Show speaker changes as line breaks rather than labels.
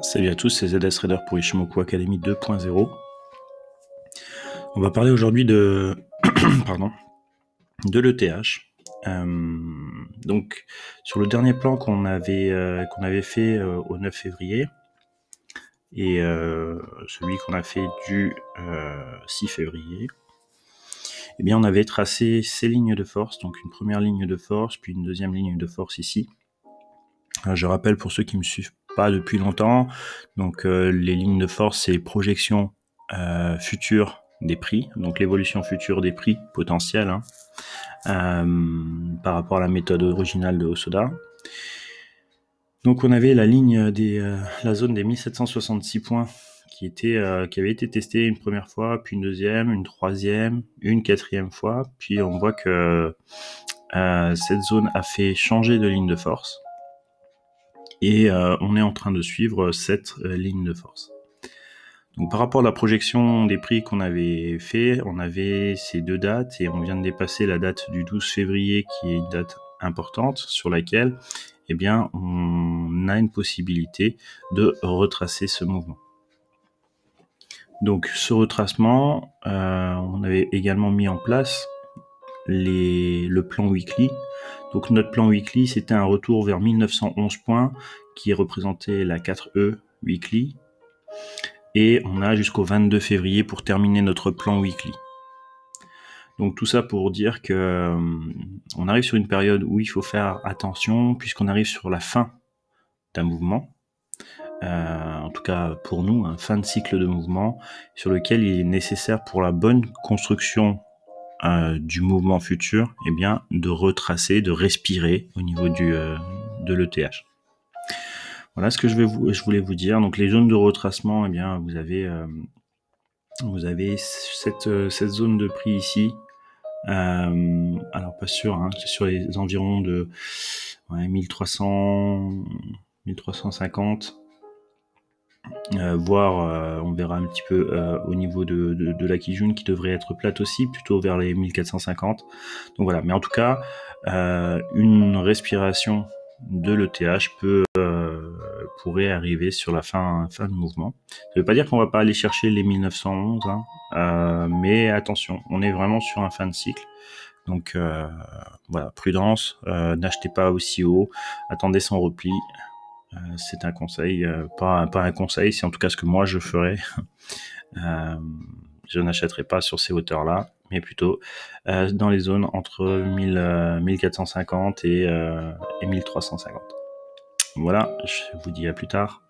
Salut à tous, c'est ZS Raider pour Ishimoku Academy 2.0. On va parler aujourd'hui de, pardon, de l'ETH. Donc, sur le dernier plan qu'on avait fait au 9 février et celui qu'on a fait du 6 février, eh bien, on avait tracé ces lignes de force, donc une première ligne de force, puis une deuxième ligne de force ici. Je rappelle pour ceux qui me suivent pas depuis longtemps, donc les lignes de force, c'est projection future des prix, donc l'évolution future des prix potentiels par rapport à la méthode originale de Hosoda. Donc on avait la ligne la zone des 1766 points qui avait été testée une première fois, puis une deuxième, une troisième, une quatrième fois, puis on voit que cette zone a fait changer de ligne de force. Et on est en train de suivre cette ligne de force. Donc par rapport à la projection des prix qu'on avait fait, on avait ces deux dates et on vient de dépasser la date du 12 février qui est une date importante sur laquelle eh bien, on a une possibilité de retracer ce mouvement. Donc ce retracement, on avait également mis en place le plan weekly. Donc notre plan weekly, c'était un retour vers 1911 points qui représentait la 4E weekly. Et on a jusqu'au 22 février pour terminer notre plan weekly. Donc tout ça pour dire que on arrive sur une période où il faut faire attention puisqu'on arrive sur la fin d'un mouvement. En tout cas pour nous, fin de cycle de mouvement sur lequel il est nécessaire pour la bonne construction du mouvement futur, eh bien, de retracer, de respirer au niveau de l'ETH. Voilà ce que je voulais vous dire. Donc les zones de retracement, eh bien, vous avez cette zone de prix ici. Alors pas sûr, c'est sur les environs de 1300, 1350. Voire on verra un petit peu au niveau de la Kijun qui devrait être plate aussi, plutôt vers les 1450. Donc voilà, mais en tout cas, une respiration de l'ETH pourrait arriver sur la fin de mouvement. Ça veut pas dire qu'on va pas aller chercher les 1911, mais attention, on est vraiment sur un fin de cycle. Donc voilà, prudence, n'achetez pas aussi haut, attendez son repli. C'est un conseil, pas un conseil, c'est en tout cas ce que moi je ferais. Je n'achèterai pas sur ces hauteurs-là, mais plutôt dans les zones entre 1450 et 1350. Voilà, je vous dis à plus tard.